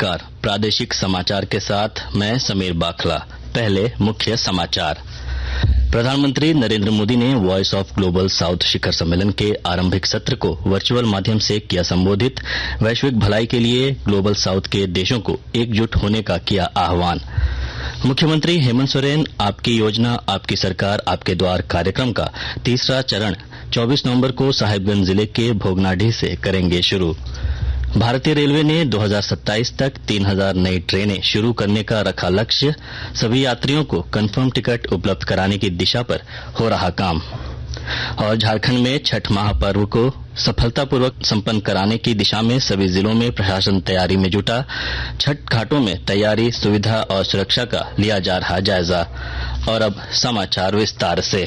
नमस्कार। प्रादेशिक समाचार के साथ मैं समीर बाखला। पहले मुख्य समाचार। प्रधानमंत्री नरेंद्र मोदी ने वॉइस ऑफ ग्लोबल साउथ शिखर सम्मेलन के आरंभिक सत्र को वर्चुअल माध्यम से किया संबोधित। वैश्विक भलाई के लिए ग्लोबल साउथ के देशों को एकजुट होने का किया आह्वान। मुख्यमंत्री हेमंत सोरेन आपकी योजना आपकी सरकार आपके द्वार कार्यक्रम का तीसरा चरण 24 नवंबर को साहिबगंज जिले के भोगनाडीह से करेंगे शुरू। भारतीय रेलवे ने 2027 तक 3000 नई ट्रेनें शुरू करने का रखा लक्ष्य। सभी यात्रियों को कंफर्म टिकट उपलब्ध कराने की दिशा पर हो रहा काम। और झारखंड में छठ महापर्व को सफलतापूर्वक संपन्न कराने की दिशा में सभी जिलों में प्रशासन तैयारी में जुटा। छठ घाटों में तैयारी, सुविधा और सुरक्षा का लिया जा रहा जायजा। और अब समाचार विस्तार से।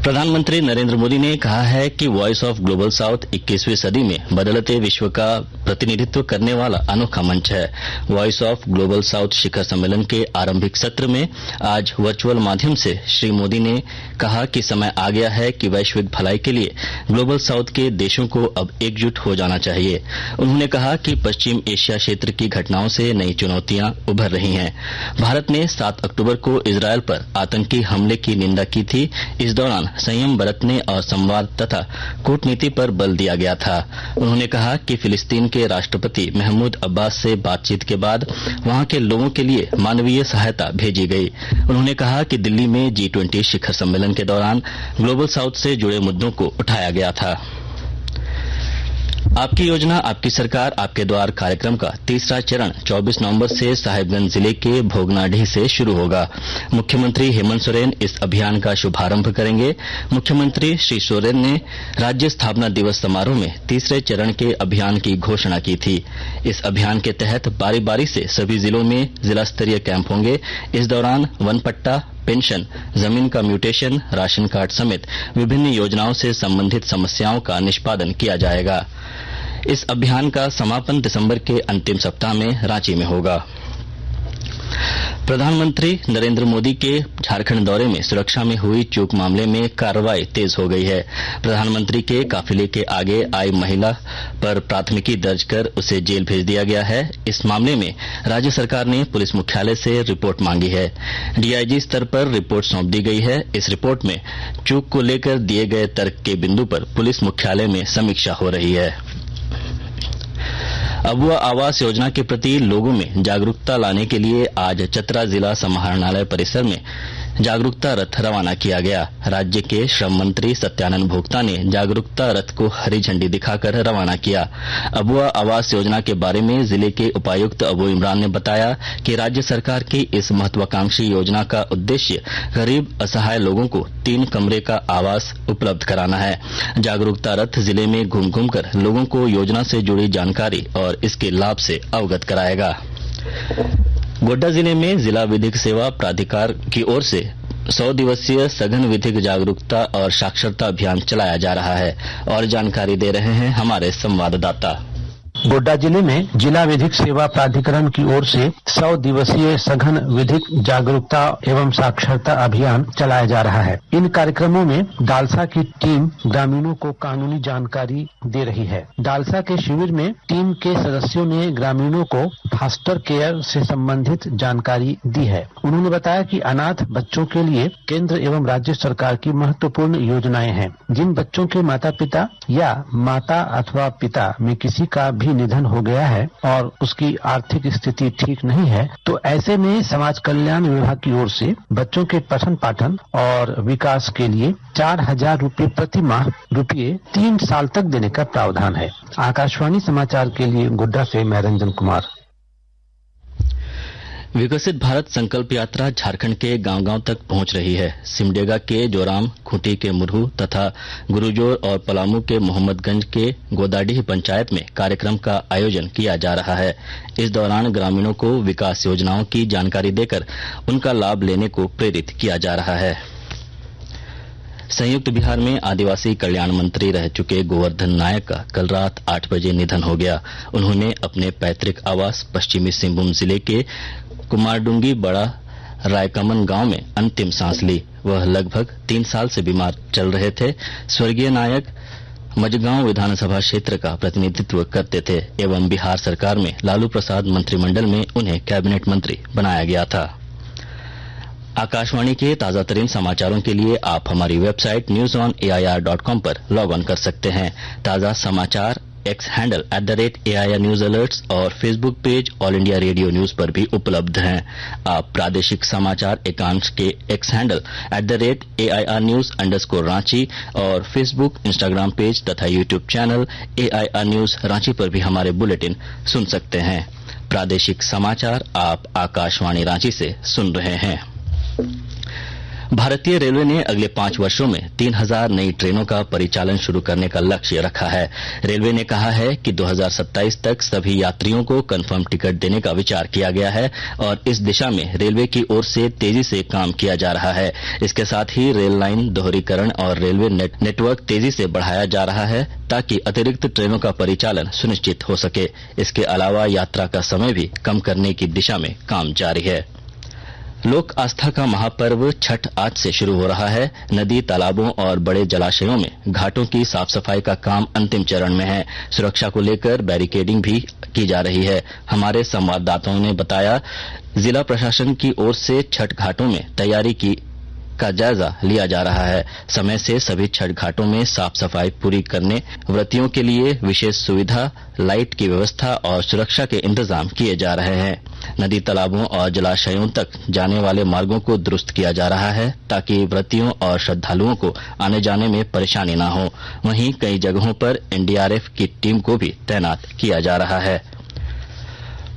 प्रधानमंत्री नरेंद्र मोदी ने कहा है कि वॉइस ऑफ ग्लोबल साउथ 21वीं सदी में बदलते विश्व का प्रतिनिधित्व करने वाला अनोखा मंच है। वॉइस ऑफ ग्लोबल साउथ शिखर सम्मेलन के आरंभिक सत्र में आज वर्चुअल माध्यम से श्री मोदी ने कहा कि समय आ गया है कि वैश्विक भलाई के लिए ग्लोबल साउथ के देशों को अब एकजुट हो जाना चाहिए। उन्होंने कहा कि पश्चिम एशिया क्षेत्र की घटनाओं से नई चुनौतियां उभर रही हैं। भारत ने 7 अक्टूबर को इजरायल पर आतंकी हमले की निंदा की थी। इस दौरान संयम बरतने और संवाद तथा कूटनीति पर बल दिया गया था। उन्होंने कहा कि फिलिस्तीन के राष्ट्रपति महमूद अब्बास से बातचीत के बाद वहां के लोगों के लिए मानवीय सहायता भेजी गई। उन्होंने कहा कि दिल्ली में G20 शिखर सम्मेलन के दौरान ग्लोबल साउथ से जुड़े मुद्दों को उठाया गया था। आपकी योजना आपकी सरकार आपके द्वार कार्यक्रम का तीसरा चरण 24 नवंबर से साहिबगंज जिले के भोगनाडीह से शुरू होगा। मुख्यमंत्री हेमंत सोरेन इस अभियान का शुभारंभ करेंगे। मुख्यमंत्री श्री सोरेन ने राज्य स्थापना दिवस समारोह में तीसरे चरण के अभियान की घोषणा की थी। इस अभियान के तहत बारी बारी से सभी जिलों में जिला स्तरीय कैंप होंगे। इस दौरान वन पट्टा, पेंशन, जमीन का म्यूटेशन, राशन कार्ड समेत विभिन्न योजनाओं से संबंधित समस्याओं का निष्पादन किया जाएगा। इस अभियान का समापन दिसंबर के अंतिम सप्ताह में रांची में होगा। प्रधानमंत्री नरेंद्र मोदी के झारखंड दौरे में सुरक्षा में हुई चूक मामले में कार्रवाई तेज हो गई है। प्रधानमंत्री के काफिले के आगे आई महिला पर प्राथमिकी दर्ज कर उसे जेल भेज दिया गया है। इस मामले में राज्य सरकार ने पुलिस मुख्यालय से रिपोर्ट मांगी है। डीआईजी स्तर पर रिपोर्ट सौंप दी गई है। इस रिपोर्ट में चूक को लेकर दिए गए तर्क के बिंदु पर पुलिस मुख्यालय में समीक्षा हो रही है। अबुआ आवास योजना के प्रति लोगों में जागरूकता लाने के लिए आज चतरा जिला समाहरणालय परिसर में जागरूकता रथ रवाना किया गया। राज्य के श्रम मंत्री सत्यानंद भोक्ता ने जागरूकता रथ को हरी झंडी दिखाकर रवाना किया। अबुआ आवास योजना के बारे में जिले के उपायुक्त अबू इमरान ने बताया कि राज्य सरकार की इस महत्वाकांक्षी योजना का उद्देश्य गरीब असहाय लोगों को 3 कमरे का आवास उपलब्ध कराना है। जागरूकता रथ जिले में घूम घूम कर लोगों को योजना से जुड़ी जानकारी और इसके लाभ से अवगत कराएगा। गोड्डा जिले में जिला विधिक सेवा प्राधिकार की ओर से 100 दिवसीय सघन विधिक जागरूकता और साक्षरता अभियान चलाया जा रहा है। और जानकारी दे रहे हैं हमारे संवाददाता। गोड्डा जिले में जिला विधिक सेवा प्राधिकरण की ओर से 100 दिवसीय सघन विधिक जागरूकता एवं साक्षरता अभियान चलाया जा रहा है। इन कार्यक्रमों में डालसा की टीम ग्रामीणों को कानूनी जानकारी दे रही है। डालसा के शिविर में टीम के सदस्यों ने ग्रामीणों को फास्टर केयर से संबंधित जानकारी दी है। उन्होंने बताया कि अनाथ बच्चों के लिए केंद्र एवं राज्य सरकार की महत्वपूर्ण योजनाएं हैं। जिन बच्चों के माता पिता या माता अथवा पिता में किसी का भी निधन हो गया है और उसकी आर्थिक स्थिति ठीक नहीं है, तो ऐसे में समाज कल्याण विभाग की ओर से बच्चों के पठन पाठन और विकास के लिए 4000 रूपये प्रति माह रुपये 3 साल तक देने का प्रावधान है। आकाशवाणी समाचार के लिए गोड्डा से मैं रंजन कुमार। विकसित भारत संकल्प यात्रा झारखंड के गांव-गांव तक पहुंच रही है। सिमडेगा के जोराम, खूंटी के मुरहू तथा गुरुजोर और पलामू के मोहम्मदगंज के गोदाडीह पंचायत में कार्यक्रम का आयोजन किया जा रहा है। इस दौरान ग्रामीणों को विकास योजनाओं की जानकारी देकर उनका लाभ लेने को प्रेरित किया जा रहा है। संयुक्त बिहार में आदिवासी कल्याण मंत्री रह चुके गोवर्धन नायक का कल रात 8 बजे निधन हो गया। उन्होंने अपने पैतृक आवास पश्चिमी सिंहभूम जिले के कुमारडुंगी बड़ा रायकमन गांव में अंतिम सांस ली। वह लगभग 3 साल से बीमार चल रहे थे। स्वर्गीय नायक मझगांव विधानसभा क्षेत्र का प्रतिनिधित्व करते थे एवं बिहार सरकार में लालू प्रसाद मंत्रिमंडल में उन्हें कैबिनेट मंत्री बनाया गया था। आकाशवाणी के ताजा तरीन समाचारों के लिए आप हमारी वेबसाइट newsonair.com पर लॉग ऑन कर सकते हैं। ताजा समाचार X handle @AIR news alerts और Facebook page All India Radio news पर भी उपलब्ध हैं। आप प्रादेशिक समाचार एकांश के X handle @AIR news _Ranchi और फेसबुक, इंस्टाग्राम पेज तथा YouTube channel AIR news Ranchi पर भी हमारे बुलेटिन सुन सकते हैं। प्रादेशिक समाचार आप आकाशवाणी रांची से सुन रहे हैं। भारतीय रेलवे ने अगले 5 वर्षों में 3000 नई ट्रेनों का परिचालन शुरू करने का लक्ष्य रखा है। रेलवे ने कहा है कि 2027 तक सभी यात्रियों को कंफर्म टिकट देने का विचार किया गया है और इस दिशा में रेलवे की ओर से तेजी से काम किया जा रहा है। इसके साथ ही रेल लाइन दोहरीकरण और रेलवे नेटवर्क तेजी से बढ़ाया जा रहा है ताकि अतिरिक्त ट्रेनों का परिचालन सुनिश्चित हो सके। इसके अलावा यात्रा का समय भी कम करने की दिशा में काम जारी है। लोक आस्था का महापर्व छठ आज से शुरू हो रहा है। नदी, तालाबों और बड़े जलाशयों में घाटों की साफ सफाई का काम अंतिम चरण में है। सुरक्षा को लेकर बैरिकेडिंग भी की जा रही है। हमारे संवाददाताओं ने बताया, जिला प्रशासन की ओर से छठ घाटों में तैयारी का जायजा लिया जा रहा है। समय से सभी छठ घाटों में साफ सफाई पूरी करने, व्रतियों के लिए विशेष सुविधा, लाइट की व्यवस्था और सुरक्षा के इंतजाम किए जा रहे हैं। नदी, तालाबों और जलाशयों तक जाने वाले मार्गों को दुरुस्त किया जा रहा है ताकि व्रतियों और श्रद्धालुओं को आने जाने में परेशानी न हो। वहीं कई जगहों पर NDRF की टीम को भी तैनात किया जा रहा है।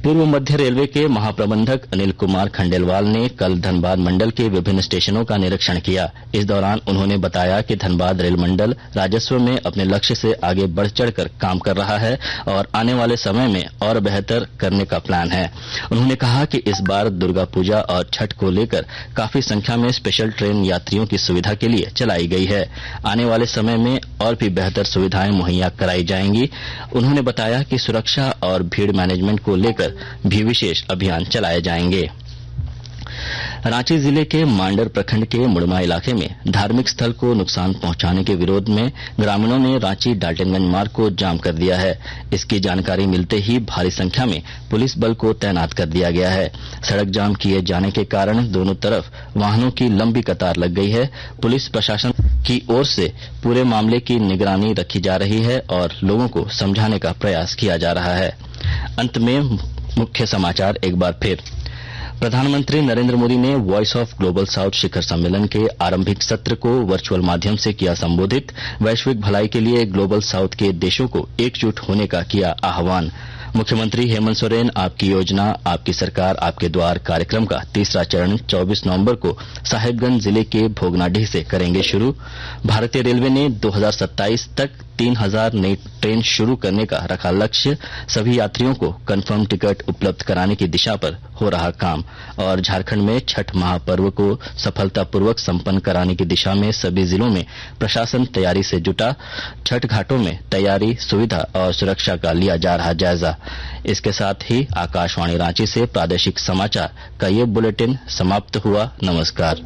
पूर्व मध्य रेलवे के महाप्रबंधक अनिल कुमार खंडेलवाल ने कल धनबाद मंडल के विभिन्न स्टेशनों का निरीक्षण किया। इस दौरान उन्होंने बताया कि धनबाद रेल मंडल राजस्व में अपने लक्ष्य से आगे बढ़ चढ़कर काम कर रहा है और आने वाले समय में और बेहतर करने का प्लान है। उन्होंने कहा कि इस बार दुर्गा पूजा और छठ को लेकर काफी संख्या में स्पेशल ट्रेन यात्रियों की सुविधा के लिए चलाई गई है। आने वाले समय में और भी बेहतर सुविधाएं मुहैया कराई जाएंगी। उन्होंने बताया कि सुरक्षा और भीड़ मैनेजमेंट को लेकर भी विशेष अभियान चलाए जाएंगे। रांची जिले के मांडर प्रखंड के मुड़मा इलाके में धार्मिक स्थल को नुकसान पहुंचाने के विरोध में ग्रामीणों ने रांची डाल्टनगंज मार्ग को जाम कर दिया है। इसकी जानकारी मिलते ही भारी संख्या में पुलिस बल को तैनात कर दिया गया है। सड़क जाम किए जाने के कारण दोनों तरफ वाहनों की लंबी कतार लग गई है। पुलिस प्रशासन की ओर से पूरे मामले की निगरानी रखी जा रही है और लोगों को समझाने का प्रयास किया जा रहा है। अंत में मुख्य समाचार एक बार फिर। प्रधानमंत्री नरेंद्र मोदी ने वॉइस ऑफ ग्लोबल साउथ शिखर सम्मेलन के आरंभिक सत्र को वर्चुअल माध्यम से किया संबोधित। वैश्विक भलाई के लिए ग्लोबल साउथ के देशों को एकजुट होने का किया आह्वान। मुख्यमंत्री हेमंत सोरेन आपकी योजना आपकी सरकार आपके द्वार कार्यक्रम का तीसरा चरण 24 नवंबर को साहिबगंज जिले के भोगनाडीह से करेंगे शुरू। भारतीय रेलवे ने 2027 तक 3000 नई ट्रेन शुरू करने का रखा लक्ष्य। सभी यात्रियों को कंफर्म टिकट उपलब्ध कराने की दिशा पर हो रहा काम। और झारखंड में छठ महापर्व को सफलतापूर्वक संपन्न कराने की दिशा में सभी जिलों में प्रशासन तैयारी से जुटा। छठ घाटों में तैयारी, सुविधा और सुरक्षा का लिया जा रहा जायजा। इसके साथ ही आकाशवाणी रांची से प्रादेशिक समाचार का ये बुलेटिन समाप्त हुआ। नमस्कार।